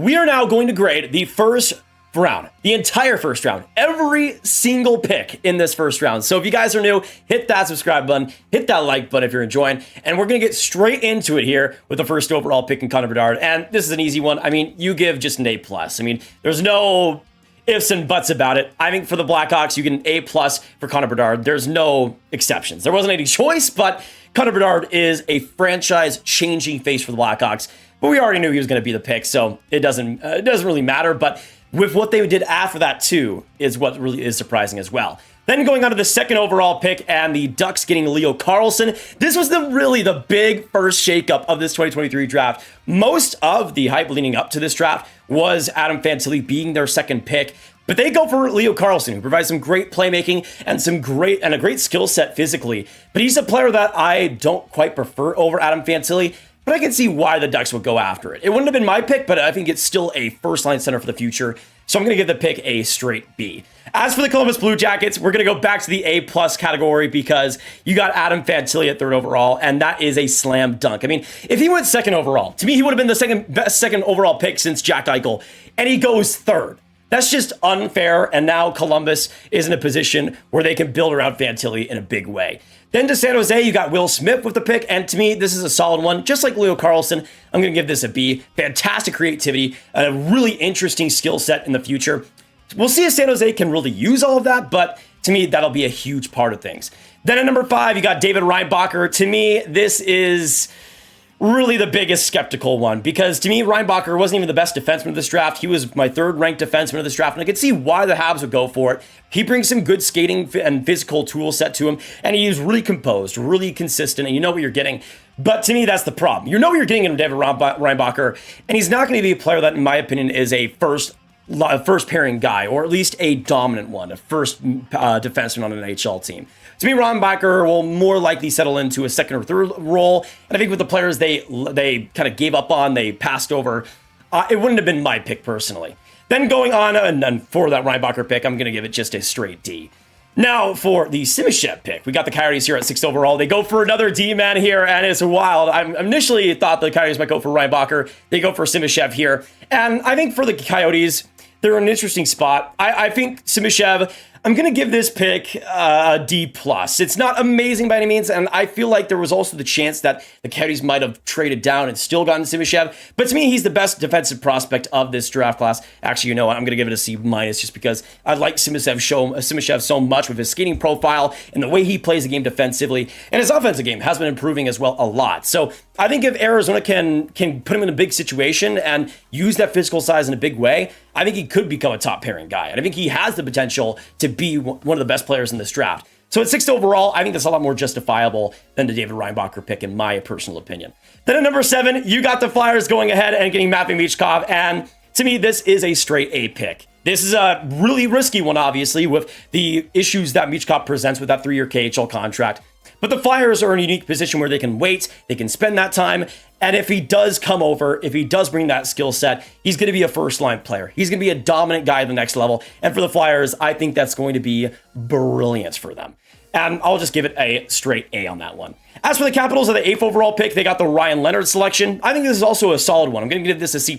we are now going to grade the first round, the entire first round, every single pick in this first round. So if you guys are new, hit that subscribe button, hit that like button if you're enjoying, and we're going to get straight into it here with the first overall pick in Connor Bedard. And this is an easy one. I mean, you give just an A+. I mean, there's no ifs and buts about it. I think for the Blackhawks, you get an A+ for Connor Bedard. There's no exceptions. There wasn't any choice, but Connor Bedard is a franchise-changing face for the Blackhawks. But we already knew he was going to be the pick, so it doesn't really matter. But with what they did after that, too, is what really is surprising as well. Then going on to the second overall pick and the Ducks getting Leo Carlsson. This was really the big first shakeup of this 2023 draft. Most of the hype leading up to this draft was Adam Fantilli being their second pick. But they go for Leo Carlsson, who provides some great playmaking and a great skill set physically. But he's a player that I don't quite prefer over Adam Fantilli. But I can see why the Ducks would go after it. It wouldn't have been my pick, but I think it's still a first-line center for the future. So I'm going to give the pick a straight B. As for the Columbus Blue Jackets, we're going to go back to the A+ category because you got Adam Fantilli at third overall, and that is a slam dunk. I mean, if he went second overall, to me, he would have been the best second overall pick since Jack Eichel, and he goes third. That's just unfair, and now Columbus is in a position where they can build around Fantilli in a big way. Then to San Jose, you got Will Smith with the pick, and to me, this is a solid one. Just like Leo Carlsson, I'm going to give this a B. Fantastic creativity, a really interesting skill set in the future. We'll see if San Jose can really use all of that, but to me, that'll be a huge part of things. Then at number 5, you got David Reinbacher. To me, this is really the biggest skeptical one because to me, Reinbacher wasn't even the best defenseman of this draft. He was my third-ranked defenseman of this draft, and I could see why the Habs would go for it. He brings some good skating and physical tool set to him, and he's really composed, really consistent, and you know what you're getting. But to me, that's the problem. You know what you're getting in David Reinbacher, and he's not going to be a player that, in my opinion, is a first pairing guy, or at least a dominant one, a first defenseman on an NHL team. To me, Reinbacher will more likely settle into a second or third role. And I think with the players they kind of gave up on, they passed over, it wouldn't have been my pick personally. Then going on, and for that Reinbacher pick, I'm going to give it just a straight D. Now for the Simishev pick, we got the Coyotes here at 6th overall. They go for another D-man here, and it's wild. I initially thought the Coyotes might go for Reinbacher. They go for Simishev here. And I think for the Coyotes, they're in an interesting spot. I think Simishev, I'm going to give this pick a D+. It's not amazing by any means, and I feel like there was also the chance that the Coyotes might have traded down and still gotten Simishev. But to me, he's the best defensive prospect of this draft class. Actually, you know what? I'm going to give it a C- just because I like Simishev so much with his skating profile and the way he plays the game defensively. And his offensive game has been improving as well a lot. So I think if Arizona can put him in a big situation and use that physical size in a big way, I think he could become a top pairing guy. And I think he has the potential to be one of the best players in this draft. So at 6th overall, I think that's a lot more justifiable than the David Reinbacher pick, in my personal opinion. Then at number 7, you got the Flyers going ahead and getting Matvei Michkov. And to me, this is a straight A pick. This is a really risky one, obviously, with the issues that Michkov presents with that 3-year KHL contract. But the Flyers are in a unique position where they can wait, they can spend that time, and if he does come over, if he does bring that skill set, he's going to be a first-line player. He's going to be a dominant guy at the next level, and for the Flyers, I think that's going to be brilliant for them. And I'll just give it a straight A on that one. As for the Capitals of the 8th overall pick, they got the Ryan Leonard selection. I think this is also a solid one. I'm going to give this a C+.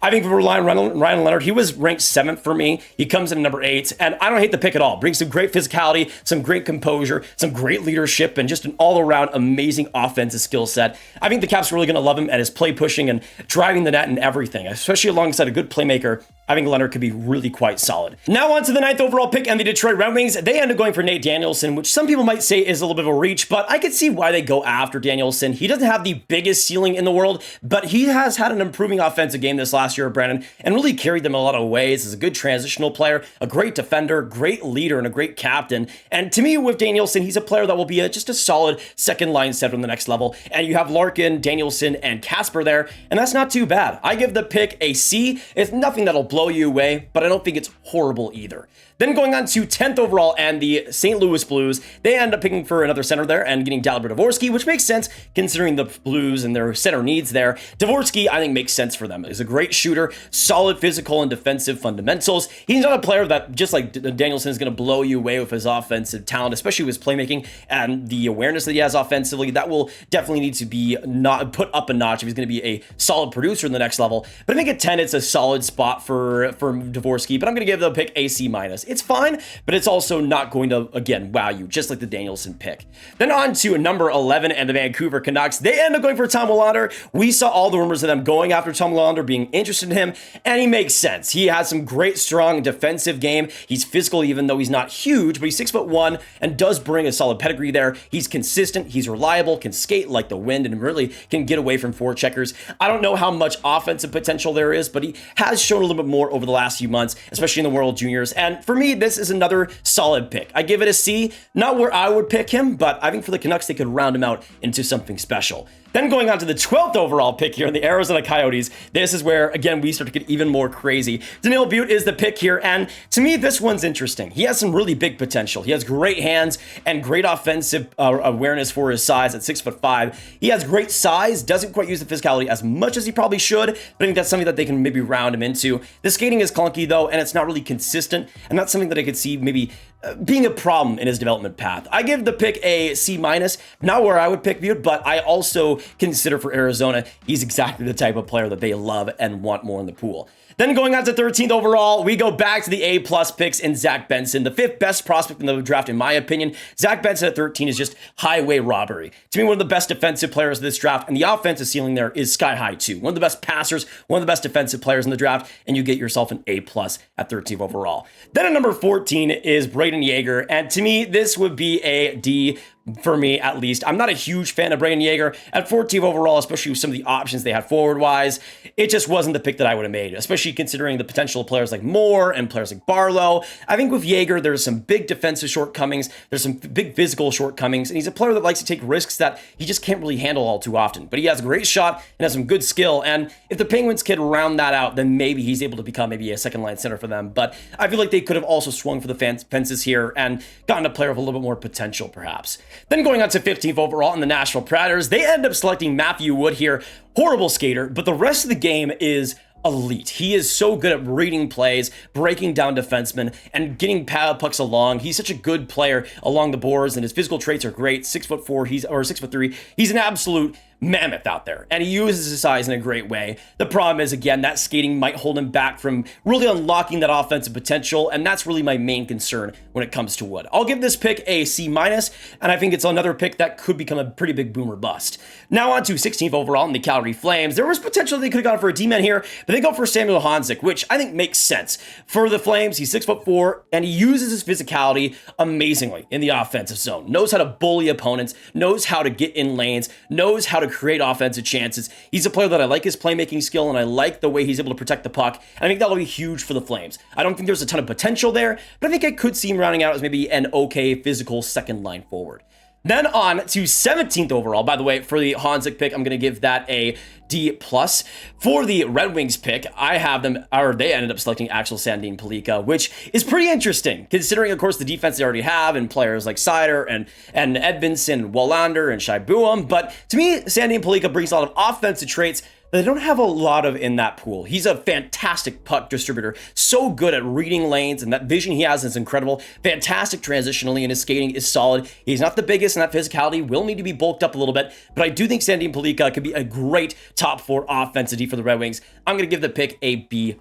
I think for Ryan Leonard, he was ranked 7th for me. He comes in number 8, and I don't hate the pick at all. Brings some great physicality, some great composure, some great leadership, and just an all-around amazing offensive skill set. I think the Caps are really going to love him at his play pushing and driving the net and everything, especially alongside a good playmaker. I think Leonard could be really quite solid. Now on to the 9th overall pick and the Detroit Red Wings. They end up going for Nate Danielson, which some people might say is a little bit of a reach, but I could see why they go after Danielson. He doesn't have the biggest ceiling in the world, but he has had an improving offensive game this last year, Brandon, and really carried them in a lot of ways. As a good transitional player, a great defender, great leader, and a great captain. And to me, with Danielson, he's a player that will be just a solid second-line center on the next level. And you have Larkin, Danielson, and Kasper there, and that's not too bad. I give the pick a C. It's nothing that'll blow you away, but I don't think it's horrible either. Then going on to 10th overall and the St. Louis Blues, they end up picking for another center there and getting Dalibor Dvorsky, which makes sense considering the Blues and their center needs there. Dvorsky, I think, makes sense for them. He's a great shooter, solid physical and defensive fundamentals. He's not a player that, just like Danielson, is going to blow you away with his offensive talent, especially with his playmaking and the awareness that he has offensively. That will definitely need to be not put up a notch if he's going to be a solid producer in the next level. But I think at 10, it's a solid spot for Dvorsky, but I'm going to give the pick a C-. It's fine, but it's also not going to, again, wow you, just like the Danielson pick. Then on to number 11 and the Vancouver Canucks. They end up going for Tom Willander. We saw all the rumors of them going after Tom Willander, being interested in him, and he makes sense. He has some great, strong defensive game. He's physical, even though he's not huge, but he's 6'1" and does bring a solid pedigree there. He's consistent, he's reliable, can skate like the wind, and really can get away from forecheckers. I don't know how much offensive potential there is, but he has shown a little bit more over the last few months, especially in the World Juniors. And for me, this is another solid pick. I give it a C. Not where I would pick him, but I think for the Canucks, they could round him out into something special. Then going on to the 12th overall pick here in the Arizona Coyotes, this is where, again, we start to get even more crazy. Daniil Butte is the pick here, and to me, this one's interesting. He has some really big potential. He has great hands and great offensive awareness for his size at 6'5". He has great size, doesn't quite use the physicality as much as he probably should, but I think that's something that they can maybe round him into. The skating is clunky, though, and it's not really consistent, and that's something that I could see maybe being a problem in his development path. I give the pick a C-, not where I would pick Butte, but I also consider for Arizona, he's exactly the type of player that they love and want more in the pool. Then going on to 13th overall, we go back to the A+ picks in Zach Benson, the 5th best prospect in the draft, in my opinion. Zach Benson at 13 is just highway robbery. To me, one of the best defensive players of this draft, and the offensive ceiling there is sky high too. One of the best passers, one of the best defensive players in the draft, and you get yourself an A+ at 13th overall. Then at number 14 is Brayden Yager, and to me, this would be a D for me, at least. I'm not a huge fan of Brayden Yager at 14th overall, especially with some of the options they had forward-wise. It just wasn't the pick that I would have made, especially considering the potential of players like Moore and players like Barlow. I think with Yager, there's some big defensive shortcomings, there's some big physical shortcomings, and he's a player that likes to take risks that he just can't really handle all too often. But he has a great shot and has some good skill, and if the Penguins could round that out, then maybe he's able to become maybe a second-line center for them. But I feel like they could have also swung for the fences here and gotten a player with a little bit more potential, perhaps. Then going on to 15th overall in the Nashville Predators, they end up selecting Matthew Wood here. Horrible skater, but the rest of the game is elite. He is so good at reading plays, breaking down defensemen, and getting pucks along. He's such a good player along the boards, and his physical traits are great. 6'4", or 6'3". He's an absolute mammoth out there, and he uses his size in a great way. The problem is, again, that skating might hold him back from really unlocking that offensive potential, and that's really my main concern when it comes to Wood. I'll give this pick a C-, and I think it's another pick that could become a pretty big boomer bust. Now on to 16th overall in the Calgary Flames. There was potential they could have gone for a D-man here, but they go for Samuel Honzek, which I think makes sense. For the Flames, he's 6'4", and he uses his physicality amazingly in the offensive zone. Knows how to bully opponents, knows how to get in lanes, knows how to create offensive chances. He's a player that I like his playmaking skill, and I like the way he's able to protect the puck. And I think that'll be huge for the Flames. I don't think there's a ton of potential there, but I think I could see him rounding out as maybe an okay physical second line forward. Then on to 17th overall. By the way, for the Honzek pick, I'm going to give that a D+. For the Red Wings pick, I have them, or they ended up selecting Axel, Sandin, Pellikka, which is pretty interesting, considering, of course, the defense they already have, and players like Seider and Edvinsson, and Wallander, and Shai Buam. But to me, Sandin Pellikka brings a lot of offensive traits that they don't have a lot of in that pool. He's a fantastic puck distributor, so good at reading lanes, and that vision he has is incredible. Fantastic transitionally, and his skating is solid. He's not the biggest, and that physicality will need to be bulked up a little bit, but I do think Sandin Pellikka could be a great top 4 offensive D for the Red Wings. I'm going to give the pick a B+.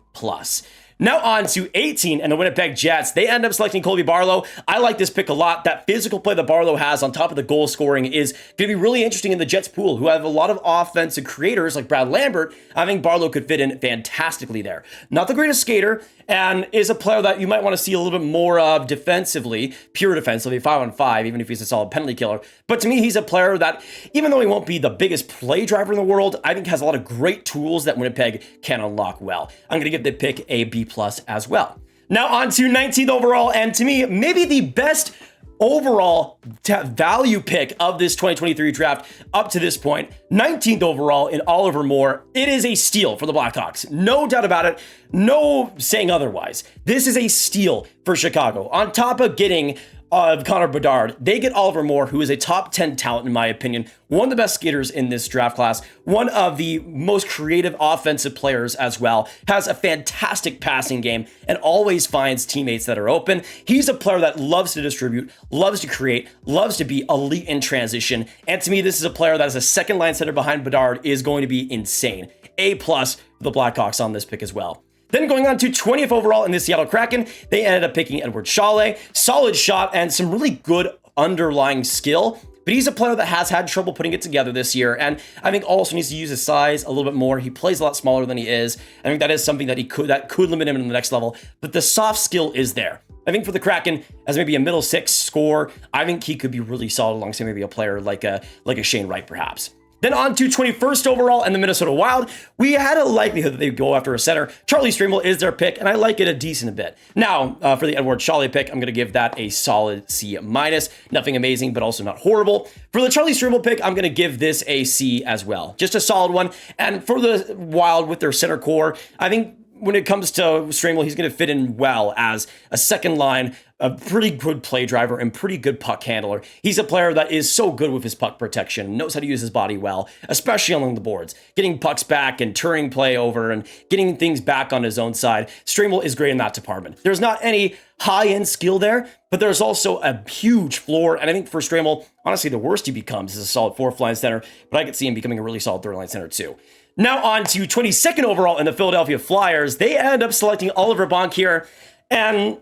Now on to 18 and the Winnipeg Jets. They end up selecting Colby Barlow. I like this pick a lot. That physical play that Barlow has on top of the goal scoring is going to be really interesting in the Jets pool, who have a lot of offensive creators like Brad Lambert. I think Barlow could fit in fantastically there. Not the greatest skater, and is a player that you might want to see a little bit more of defensively, pure defensively, 5-on-5, even if he's a solid penalty killer. But to me, he's a player that, even though he won't be the biggest play driver in the world, I think has a lot of great tools that Winnipeg can unlock well. I'm going to give the pick a B+ as well. Now on to 19th overall, and to me, maybe the best overall value pick of this 2023 draft up to this point, 19th overall in Oliver Moore. It is a steal for the Blackhawks. No doubt about it. No saying otherwise. This is a steal for Chicago. On top of getting Connor Bedard, they get Oliver Moore, who is a top 10 talent in my opinion, one of the best skaters in this draft class, one of the most creative offensive players as well, has a fantastic passing game, and always finds teammates that are open. He's a player that loves to distribute, loves to create, loves to be elite in transition, and to me, this is a player that as a second line center behind Bedard is going to be insane. A+ for the Blackhawks on this pick as well. Then going on to 20th overall in the Seattle Kraken, they ended up picking Eduard. Solid shot and some really good underlying skill, but he's a player that has had trouble putting it together this year, and I think also needs to use his size a little bit more. He plays a lot smaller than he is. I think that is something that could limit him in the next level, but the soft skill is there. I think for the Kraken, as maybe a middle six scorer, I think he could be really solid alongside maybe a player like a Shane Wright perhaps. Then on to 21st overall and the Minnesota Wild, we had a likelihood that they'd go after a center. Charlie Stramel is their pick, and I like it a decent bit. Now, for the Eduard pick, I'm going to give that a solid C-. Nothing amazing, but also not horrible. For the Charlie Stramel pick, I'm going to give this a C as well. Just a solid one. And for the Wild with their center core, I think when it comes to Stramel, he's going to fit in well as a second line, a pretty good play driver and pretty good puck handler. He's a player that is so good with his puck protection, knows how to use his body well, especially along the boards, getting pucks back and turning play over and getting things back on his own side. Stramel is great in that department. There's not any high-end skill there, but there's also a huge floor. And I think for Stramel, honestly, the worst he becomes is a solid fourth line center, but I could see him becoming a really solid third line center too. Now on to 22nd overall in the Philadelphia Flyers. They end up selecting Oliver Bonk here, and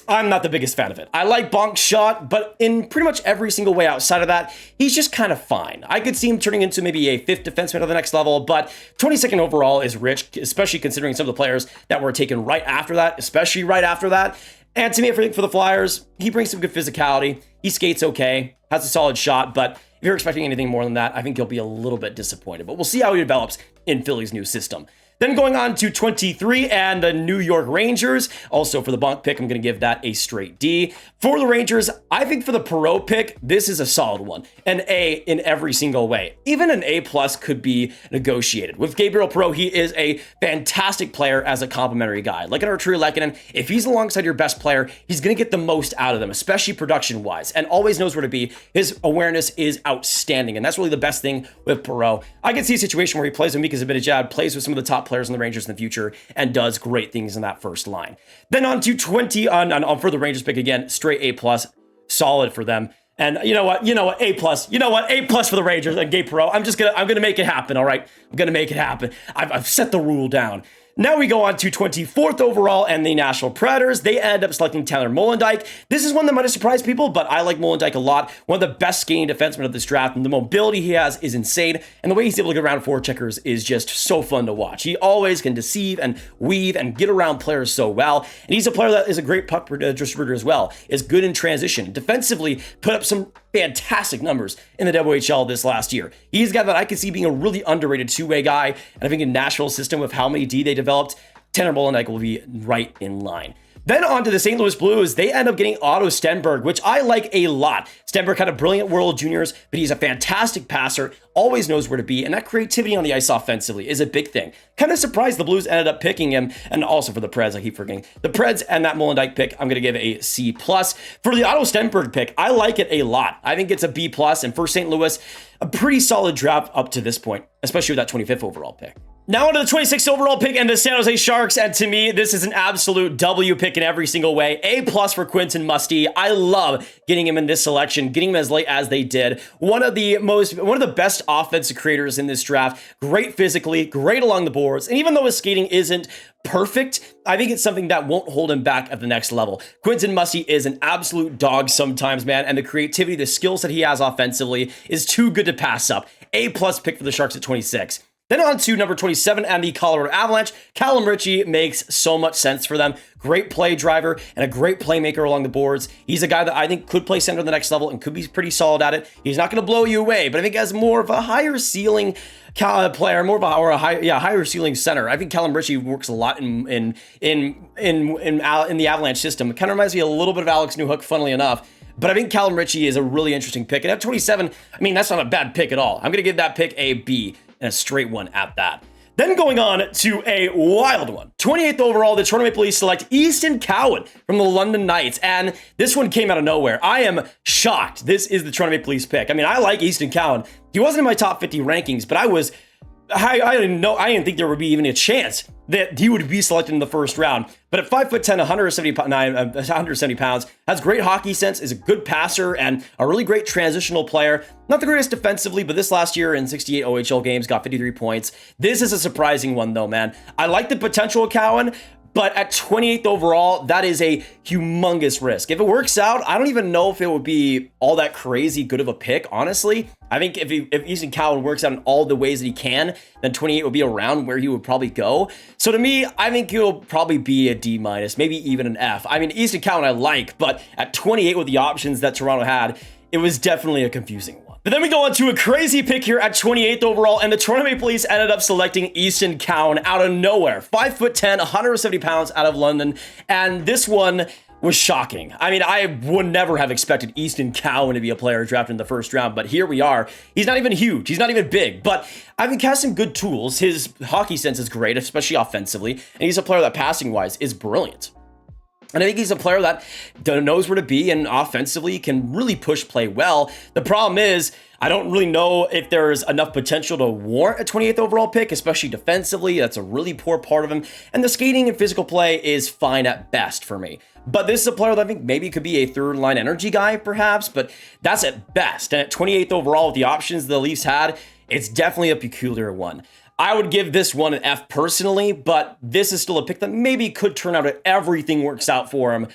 I'm not the biggest fan of it. I like Bonk's shot, but in pretty much every single way outside of that, he's just kind of fine. I could see him turning into maybe a fifth defenseman at the next level, but 22nd overall is rich, especially considering some of the players that were taken right after that, especially right after that. And to me, for the Flyers, he brings some good physicality. He skates okay, has a solid shot, but if you're expecting anything more than that, I think you'll be a little bit disappointed. But we'll see how he develops in Philly's new system. Then going on to 23 and the New York Rangers. Also for the Bonk pick, I'm going to give that a straight D. For the Rangers, I think for the Perreault pick, this is a solid one. An A in every single way. Even an A+ could be negotiated. With Gabriel Perreault, he is a fantastic player as a complimentary guy. Like an Arturi Lehkonen, if he's alongside your best player, he's going to get the most out of them, especially production-wise, and always knows where to be. His awareness is outstanding, and that's really the best thing with Perreault. I can see a situation where he plays with Mika Zibanejad, plays with some of the top players in the Rangers in the future, and does great things in that first line. Then on to 20 for the Rangers pick again, straight A+, solid for them. And you know what, A+, A+ for the Rangers and Gabe Perreault. I'm gonna make it happen. All right, I'm gonna make it happen. I've set the rule down. Now we go on to 24th overall and the Nashville Predators. They end up selecting Tyler Molendyk. This is one that might have surprised people, but I like Molendyk a lot. One of the best skating defensemen of this draft, and the mobility he has is insane. And the way he's able to get around forecheckers is just so fun to watch. He always can deceive and weave and get around players so well. And he's a player that is a great puck distributor as well. Is good in transition. Defensively, put up some fantastic numbers in the WHL this last year. He's a guy that I could see being a really underrated two-way guy. And I think in Nashville's system with how many D they developed, Tanner Molendyk will be right in line. Then on to the St. Louis Blues. They end up getting Otto Stenberg, which I like a lot. Stenberg had a brilliant World Juniors, but he's a fantastic passer, always knows where to be, and that creativity on the ice offensively is a big thing. Kind of surprised the Blues ended up picking him, and also for the Preds, I keep forgetting. The Preds and that Molendyk pick, I'm going to give a C+. For the Otto Stenberg pick, I like it a lot. I think it's a B+, and for St. Louis, a pretty solid draft up to this point, especially with that 25th overall pick. Now on to the 26th overall pick and the San Jose Sharks, and to me, this is an absolute W pick in every single way. A+ for Quentin Musty. I love getting him in this selection, getting him as late as they did. One of the best offensive creators in this draft. Great physically, great along the boards, and even though his skating isn't perfect, I think it's something that won't hold him back at the next level. Quentin Musty is an absolute dog sometimes, man, and the creativity, the skills that he has offensively is too good to pass up. A+ pick for the Sharks at 26. Then on to number 27 and the Colorado Avalanche. Calum Ritchie makes so much sense for them. Great play driver and a great playmaker along the boards. He's a guy that I think could play center at the next level and could be pretty solid at it. He's not going to blow you away, but I think has more of a higher ceiling player, higher ceiling center. I think Calum Ritchie works a lot in the Avalanche system. It kind of reminds me a little bit of Alex Newhook, funnily enough. But I think Calum Ritchie is a really interesting pick. And at 27, I mean, that's not a bad pick at all. I'm going to give that pick a B, and a straight one at that. Then going on to a wild one. 28th overall, the Toronto Maple Leafs select Easton Cowan from the London Knights. And this one came out of nowhere. I am shocked. This is the Toronto Maple Leafs pick. I mean, I like Easton Cowan. He wasn't in my top 50 rankings, but I didn't think there would be even a chance that he would be selected in the first round. But at 5'10", 170 pounds, has great hockey sense, is a good passer, and a really great transitional player. Not the greatest defensively, but this last year in 68 OHL games, got 53 points. This is a surprising one though, man. I like the potential of Cowan, but at 28th overall, that is a humongous risk. If it works out, I don't even know if it would be all that crazy good of a pick, honestly. I think if Easton Cowan works out in all the ways that he can, then 28 would be around where he would probably go. So to me, I think he'll probably be a D-, maybe even an F. I mean, Easton Cowan I like, but at 28 with the options that Toronto had, it was definitely a confusing one. But then we go on to a crazy pick here at 28th overall, and the Toronto Maple Leafs ended up selecting Easton Cowan out of nowhere. 5'10", 170 pounds out of London, and this one was shocking. I mean, I would never have expected Easton Cowan to be a player drafted in the first round, but here we are. He's not even huge. He's not even big, but I think he has some good tools. His hockey sense is great, especially offensively, and he's a player that passing-wise is brilliant. And I think he's a player that knows where to be and offensively can really push play well. The problem is, I don't really know if there's enough potential to warrant a 28th overall pick, especially defensively. That's a really poor part of him. And the skating and physical play is fine at best for me. But this is a player that I think maybe could be a third-line energy guy, perhaps, but that's at best. And at 28th overall, with the options the Leafs had, it's definitely a peculiar one. I would give this one an F personally, but this is still a pick that maybe could turn out if everything works out for him.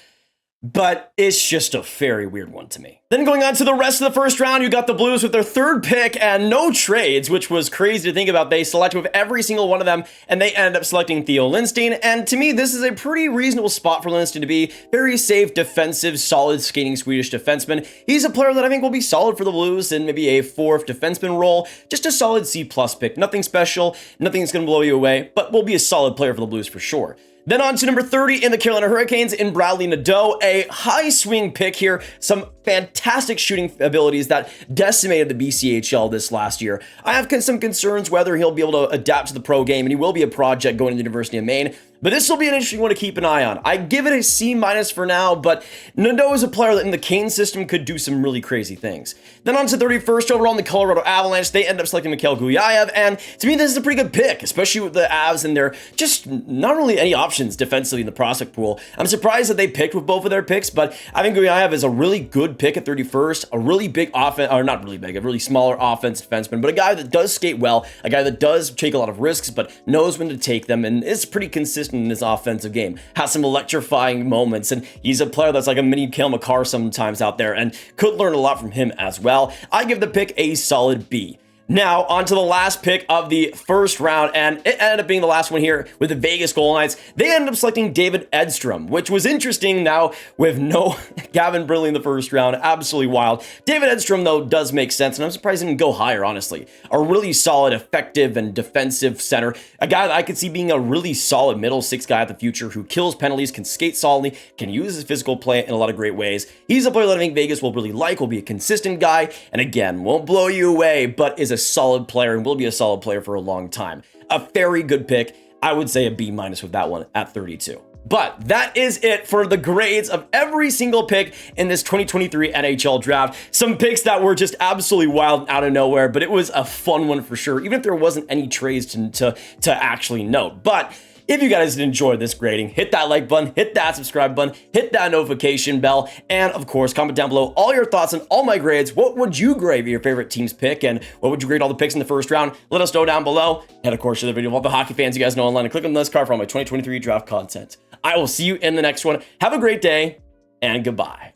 But it's just a very weird one to me. Then going on to the rest of the first round, you got the Blues with their third pick and no trades, which was crazy to think about. They selected with every single one of them, and they ended up selecting Theo Lindstein. And to me, this is a pretty reasonable spot for Lindstein to be. Very safe, defensive, solid skating Swedish defenseman. He's a player that I think will be solid for the Blues in maybe a fourth defenseman role. Just a solid C+ pick. Nothing special, nothing that's going to blow you away, but will be a solid player for the Blues for sure. Then on to number 30 in the Carolina Hurricanes in Bradley Nadeau, a high swing pick here. Some fantastic shooting abilities that decimated the BCHL this last year. I have some concerns whether he'll be able to adapt to the pro game, and he will be a project going to the University of Maine. But this will be an interesting one to keep an eye on. I give it a C- for now, but Nadeau is a player that in the Kane system could do some really crazy things. Then on to 31st overall in the Colorado Avalanche, they end up selecting Mikhail Gulyayev, and to me this is a pretty good pick, especially with the Avs and their just not really any options defensively in the prospect pool. I'm surprised that they picked with both of their picks, but I think Gulyayev is a really good pick at 31st, a really big offense, or not really big, a really smaller offense defenseman, but a guy that does skate well, a guy that does take a lot of risks, but knows when to take them, and is pretty consistent in his offensive game. Has some electrifying moments, and he's a player that's like a mini Cale Makar sometimes out there, and could learn a lot from him as well. I give the pick a solid B. Now, on to the last pick of the first round, and it ended up being the last one here with the Vegas Golden Knights. They ended up selecting David Edstrom, which was interesting now with no Gavin Brindley in the first round. Absolutely wild. David Edstrom, though, does make sense, and I'm surprised he didn't go higher, honestly. A really solid, effective, and defensive center. A guy that I could see being a really solid middle six guy at the future who kills penalties, can skate solidly, can use his physical play in a lot of great ways. He's a player that I think Vegas will really like, will be a consistent guy, and again, won't blow you away, but is a solid player and will be a solid player for a long time. A very good pick. I would say a B- with that one at 32. But that is it for the grades of every single pick in this 2023 NHL draft. Some picks that were just absolutely wild out of nowhere, but it was a fun one for sure, even if there wasn't any trades to actually note. But if you guys enjoyed this grading, hit that like button, hit that subscribe button, hit that notification bell, and of course, comment down below all your thoughts on all my grades. What would you grade your favorite team's pick, and what would you grade all the picks in the first round? Let us know down below. And of course, share the video with all the hockey fans you guys know online, and click on this card for all my 2023 draft content. I will see you in the next one. Have a great day, and goodbye.